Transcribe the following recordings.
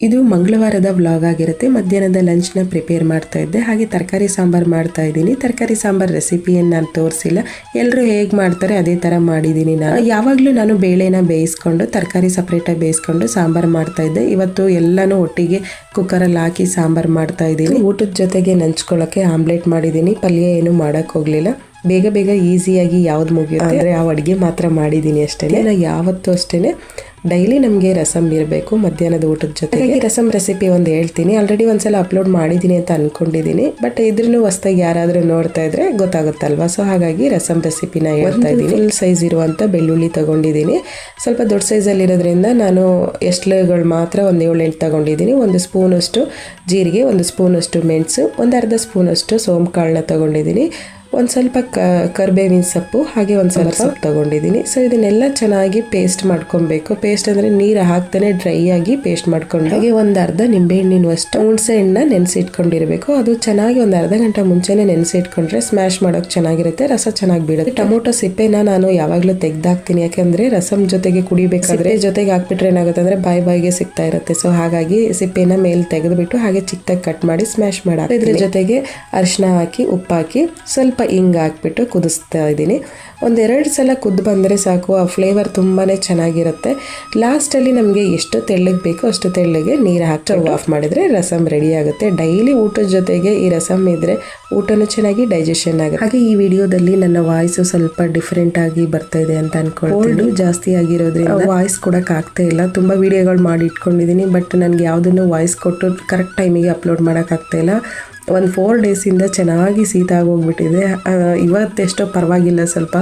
ಇದು ಮಂಗಳವಾರದ ವ್ಲಾಗ್ ಆಗಿರುತ್ತೆ. ಮಧ್ಯಾಹ್ನದ ಲಂಚ್ನ ಪ್ರಿಪೇರ್ ಮಾಡ್ತಾ ಇದ್ದೆ. ಹಾಗೆ ತರಕಾರಿ ಸಾಂಬಾರು ಮಾಡ್ತಾ ಇದ್ದೀನಿ. ತರಕಾರಿ ಸಾಂಬಾರು ರೆಸಿಪಿಯನ್ನು ನಾನು ತೋರಿಸಿಲ್ಲ, ಎಲ್ಲರೂ ಹೇಗೆ ಮಾಡ್ತಾರೆ ಅದೇ ಥರ ಮಾಡಿದ್ದೀನಿ. ಯಾವಾಗಲೂ ನಾನು ಬೇಳೆನ ಬೇಯಿಸ್ಕೊಂಡು ತರಕಾರಿ ಸಪ್ರೇಟಾಗಿ ಬೇಯಿಸ್ಕೊಂಡು ಸಾಂಬಾರು ಮಾಡ್ತಾ ಇದ್ದೆ. ಇವತ್ತು ಎಲ್ಲನೂ ಒಟ್ಟಿಗೆ ಕುಕ್ಕರಲ್ಲಿ ಹಾಕಿ ಸಾಂಬಾರು ಮಾಡ್ತಾ ಇದ್ದೀನಿ. ಊಟದ ಜೊತೆಗೆ ನಂಚ್ಕೊಳ್ಳೋಕ್ಕೆ ಆಮ್ಲೆಟ್ ಮಾಡಿದ್ದೀನಿ. ಪಲ್ಯ ಏನು ಮಾಡೋಕ್ಕೆ ಹೋಗಲಿಲ್ಲ. ಬೇಗ ಬೇಗ ಈಸಿಯಾಗಿ ಯಾವ್ದು ಮುಗಿಯುತ್ತೆ ಅಂದರೆ ಆ ಅಡುಗೆ ಮಾತ್ರ ಮಾಡಿದ್ದೀನಿ ಅಷ್ಟೇ. ನಾನು ಯಾವತ್ತೂ ಅಷ್ಟೇ ಡೈಲಿ ನಮಗೆ ರಸಮ್ ಇರಬೇಕು ಮಧ್ಯಾಹ್ನದ ಊಟದ ಜೊತೆಗೆ. ರಸಮ್ ರೆಸಿಪಿ ಒಂದು ಹೇಳ್ತೀನಿ. ಆಲ್ರೆಡಿ ಒಂದ್ಸಲ ಅಪ್ಲೋಡ್ ಮಾಡಿದ್ದೀನಿ ಅಂತ ಅಂದ್ಕೊಂಡಿದ್ದೀನಿ, ಬಟ್ ಇದ್ರೂ ಹೊಸ್ದಾಗಿ ಯಾರಾದರೂ ನೋಡ್ತಾ ಇದ್ರೆ ಗೊತ್ತಾಗುತ್ತಲ್ವಾ. ಸೊ ಹಾಗಾಗಿ ರಸಮ್ ರೆಸಿಪಿನ ಹೇಳ್ತಾ ಇದ್ದೀನಿ. ಫುಲ್ ಸೈಜ್ ಇರುವಂಥ ಬೆಳ್ಳುಳ್ಳಿ ತೊಗೊಂಡಿದ್ದೀನಿ. ಸ್ವಲ್ಪ ದೊಡ್ಡ ಸೈಜಲ್ಲಿ ಇರೋದ್ರಿಂದ ನಾನು ಎಸ್ಳುಗಳು ಮಾತ್ರ ಒಂದು 7-8 ತೊಗೊಂಡಿದ್ದೀನಿ. 1 ಸ್ಪೂನಷ್ಟು ಜೀರಿಗೆ, 1 ಸ್ಪೂನಷ್ಟು ಮೆಣಸು, 1/2 ಸ್ಪೂನಷ್ಟು ಸೋಂಕಾಳನ್ನ ತೊಗೊಂಡಿದ್ದೀನಿ. ಒಂದು ಸ್ವಲ್ಪ ಕರಿಬೇವಿನ ಸೊಪ್ಪು, ಹಾಗೆ ಒಂದು ಸ್ವಲ್ಪ ಸೊಪ್ಪು ತೊಗೊಂಡಿದ್ದೀನಿ. ಸೊ ಇದನ್ನೆಲ್ಲ ಚೆನ್ನಾಗಿ ಪೇಸ್ಟ್ ಮಾಡ್ಕೊಬೇಕು. ಪೇಸ್ಟ್ ಅಂದರೆ ನೀರು ಹಾಕ್ತಾನೆ ಡ್ರೈ ಆಗಿ ಪೇಸ್ಟ್ ಮಾಡ್ಕೊಂಡು, ಹಾಗೆ 1/2 ನಿಂಬೆಹಣ್ಣಿನಷ್ಟು ಹುಣಸೆ ಹಣ್ಣನ್ನ ನೆನೆಸಿಟ್ಕೊಂಡಿರಬೇಕು. ಅದು ಚೆನ್ನಾಗಿ ಒಂದು ಅರ್ಧ ಗಂಟೆ ಮುಂಚೆನೇ ನೆನೆಸಿಟ್ಕೊಂಡ್ರೆ ಸ್ಮ್ಯಾಶ್ ಮಾಡೋಕೆ ಚೆನ್ನಾಗಿರುತ್ತೆ, ರಸ ಚೆನ್ನಾಗಿ ಬಿಡುತ್ತೆ. ಟೊಮೊಟೊ ಸಿಪ್ಪೆನ ನಾನು ಯಾವಾಗಲೂ ತೆಗ್ದಾಕ್ತೀನಿ, ಯಾಕೆಂದರೆ ರಸಮ್ ಜೊತೆಗೆ ಕುಡಿಬೇಕಾದ್ರೆ ಜೊತೆಗೆ ಹಾಕ್ಬಿಟ್ರೆ ಏನಾಗುತ್ತೆ ಅಂದರೆ ಬಾಯಿಗೆ ಸಿಗ್ತಾ ಇರುತ್ತೆ. ಸೊ ಹಾಗಾಗಿ ಸಿಪ್ಪೆನ ಮೇಲೆ ತೆಗೆದುಬಿಟ್ಟು ಹಾಗೆ ಚಿಕ್ಕದಾಗಿ ಕಟ್ ಮಾಡಿ ಸ್ಮ್ಯಾಶ್ ಮಾಡಿ ಇದ್ರ ಜೊತೆಗೆ ಅರಿಶಿನ ಹಾಕಿ ಉಪ್ಪು ಹಾಕಿ ಸ್ವಲ್ಪ ಹಿಂಗೆ ಹಾಕ್ಬಿಟ್ಟು ಕುದಿಸ್ತಾ ಇದ್ದೀನಿ. 1-2 ಸಲ ಕುದ್ದು ಬಂದರೆ ಸಾಕು, ಆ ಫ್ಲೇವರ್ ತುಂಬಾ ಚೆನ್ನಾಗಿರುತ್ತೆ. ಲಾಸ್ಟಲ್ಲಿ ನಮಗೆ ಎಷ್ಟು ತೆಳ್ಳಗೆ ಬೇಕೋ ಅಷ್ಟು ತೆಳ್ಳಗೆ ನೀರು ಹಾಕಿ ಆಫ್ ಮಾಡಿದರೆ ರಸಮ್ ರೆಡಿ ಆಗುತ್ತೆ. ಡೈಲಿ ಊಟದ ಜೊತೆಗೆ ಈ ರಸಮ್ ಇದ್ದರೆ ಊಟನೂ ಚೆನ್ನಾಗಿ ಡೈಜೆಷನ್ ಆಗುತ್ತೆ. ಹಾಗೆ ಈ ವಿಡಿಯೋದಲ್ಲಿ ನನ್ನ ವಾಯ್ಸು ಸ್ವಲ್ಪ ಡಿಫ್ರೆಂಟ್ ಆಗಿ ಬರ್ತಾ ಇದೆ ಅಂತ ಅನ್ಕೊಳ್ತೀನಿ. ಜಾಸ್ತಿ ಆಗಿರೋದ್ರಿಂದ ವಾಯ್ಸ್ ಕೊಡೋಕೆ ಆಗ್ತಾ ಇಲ್ಲ. ತುಂಬ ವಿಡಿಯೋಗಳು ಮಾಡಿ ಇಟ್ಕೊಂಡಿದ್ದೀನಿ, ಬಟ್ ನನಗೆ ಯಾವುದನ್ನು ವಾಯ್ಸ್ ಕೊಟ್ಟು ಕರೆಕ್ಟ್ ಟೈಮಿಗೆ ಅಪ್ಲೋಡ್ ಮಾಡೋಕ್ಕಾಗ್ತಾ ಇಲ್ಲ. ಒಂದು 4 ಡೇಸಿಂದ ಚೆನ್ನಾಗಿ ಶೀತ ಆಗೋಗ್ಬಿಟ್ಟಿದೆ. ಇವತ್ತೆಷ್ಟೋ ಪರವಾಗಿಲ್ಲ, ಸ್ವಲ್ಪ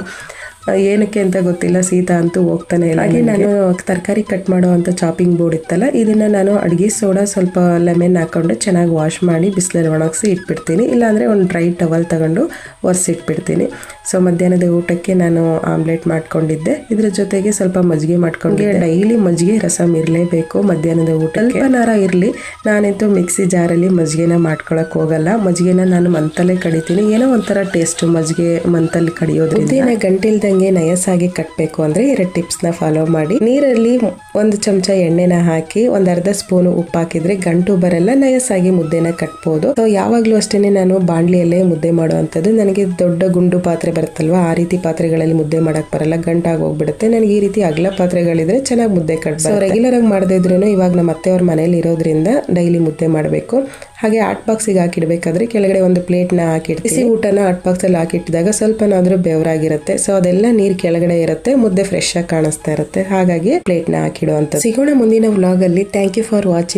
ಏನಕ್ಕೆ ಅಂತ ಗೊತ್ತಿಲ್ಲ, ಶೀತ ಅಂತೂ ಹೋಗ್ತಾನೆ ಇಲ್ಲ. ಹಾಗೆ ನಾನು ತರಕಾರಿ ಕಟ್ ಮಾಡೋ ಅಂಥ ಚಾಪಿಂಗ್ ಬೋರ್ಡ್ ಇತ್ತಲ್ಲ, ಇದನ್ನು ನಾನು ಅಡುಗೆ ಸೋಡಾ ಸ್ವಲ್ಪ ಲೆಮನ್ ಹಾಕ್ಕೊಂಡು ಚೆನ್ನಾಗಿ ವಾಶ್ ಮಾಡಿ ಬಿಸಿಲಲ್ಲಿ ಒಣಗಿಸಿ ಇಟ್ಬಿಡ್ತೀನಿ. ಇಲ್ಲಾಂದರೆ ಒಂದು ಡ್ರೈ ಟವಲ್ ತಗೊಂಡು ಒರೆಸಿಟ್ಬಿಡ್ತೀನಿ. ಸೊ ಮಧ್ಯಾಹ್ನದ ಊಟಕ್ಕೆ ನಾನು ಆಮ್ಲೆಟ್ ಮಾಡ್ಕೊಂಡಿದ್ದೆ. ಇದ್ರ ಜೊತೆಗೆ ಸ್ವಲ್ಪ ಮಜ್ಜಿಗೆ ಮಾಡ್ಕೊಂಡು, ಡೈಲಿ ಮಜ್ಜಿಗೆ ರಸಮ್ ಇರಲೇಬೇಕು ಮಧ್ಯಾಹ್ನದ ಊಟ. ಸ್ವಲ್ಪ ನಾರ ಇರಲಿ. ನಾನಂತೂ ಮಿಕ್ಸಿ ಜಾರಲ್ಲಿ ಮಜ್ಜಿಗೆನ ಮಾಡ್ಕೊಳಕ್ಕೆ ಹೋಗಲ್ಲ. ಮಜ್ಜಿಗೆನ ನಾನು ಮಂತಲ್ಲೇ ಕಡಿತೀನಿ. ಏನೋ ಒಂಥರ ಟೇಸ್ಟು ಮಜ್ಜಿಗೆ ಮಂತಲ್ಲಿ ಕಡಿಯೋದ್ರಿಂದ. ಗಂಟಿಲ್ದಂಗೆ ನಯಸಾಗಿ ಕಟ್ಟಬೇಕು ಅಂದರೆ 2 ಟಿಪ್ಸ್ನ ಫಾಲೋ ಮಾಡಿ. ನೀರಲ್ಲಿ 1 ಚಮಚ ಎಣ್ಣೆನ ಹಾಕಿ 1/2 ಸ್ಪೂನು ಉಪ್ಪು ಹಾಕಿದ್ರೆ ಗಂಟು ಬರಲ್ಲ, ನಯಸಾಗಿ ಮುದ್ದೆನ ಕಟ್ಬೋದು. ಸೊ ಯಾವಾಗಲೂ ಅಷ್ಟೇ ನಾನು ಬಾಣಲಿಯಲ್ಲೇ ಮುದ್ದೆ ಮಾಡುವಂಥದ್ದು. ನನಗೆ ದೊಡ್ಡ ಗುಂಡು ಪಾತ್ರೆ ಬರುತ್ತಲ್ವಾ, ಆ ರೀತಿ ಪಾತ್ರೆಗಳಲ್ಲಿ ಮುದ್ದೆ ಮಾಡಕ್ಕೆ ಬರಲ್ಲ, ಗಂಟಾಗಿ ಹೋಗ್ಬಿಡುತ್ತೆ. ನನಗೆ ಈ ರೀತಿ ಅಗಲ ಪಾತ್ರೆಗಳಿದ್ರೆ ಚೆನ್ನಾಗಿ ಮುದ್ದೆ ಕಟ್ಬೋದು. ಸೊ ರೆಗ್ಯುಲರ್ ಆಗಿ ಮಾಡದೇ ಇದ್ರೂ ಇವಾಗ ನಮ್ಮ ಅತ್ತೆಯವ್ರ ಮನೇಲಿ ಇರೋದ್ರಿಂದ ಡೈಲಿ ಮುದ್ದೆ ಮಾಡಬೇಕು. ಹಾಗೆ ಹಾಟ್ ಬಾಕ್ಸಿಗೆ ಹಾಕಿಡ್ಬೇಕಾದ್ರೆ ಕೆಳಗಡೆ ಒಂದು ಪ್ಲೇಟ್ನ ಹಾಕಿಡ್ತೀವಿ. ಊಟನ ಹಾಟ್ ಬಾಕ್ಸಲ್ಲಿ ಹಾಕಿಟ್ಟಿದಾಗ ಸ್ವಲ್ಪನಾದ್ರೂ ಬೆವರಾಗಿರುತ್ತೆ. ಸೊ ಅದೆಲ್ಲ ನೀರು ಕೆಳಗಡೆ ಇರುತ್ತೆ, ಮುದ್ದೆ ಫ್ರೆಶ್ ಆಗಿ ಕಾಣಿಸ್ತಾ ಇರುತ್ತೆ. ಹಾಗಾಗಿ ಪ್ಲೇಟ್ನ ಹಾಕಿಡುವಂತ. ಸಿಗೋಣ ಮುಂದಿನ ವ್ಲಾಗ್ ಅಲ್ಲಿ. Thank you for watching.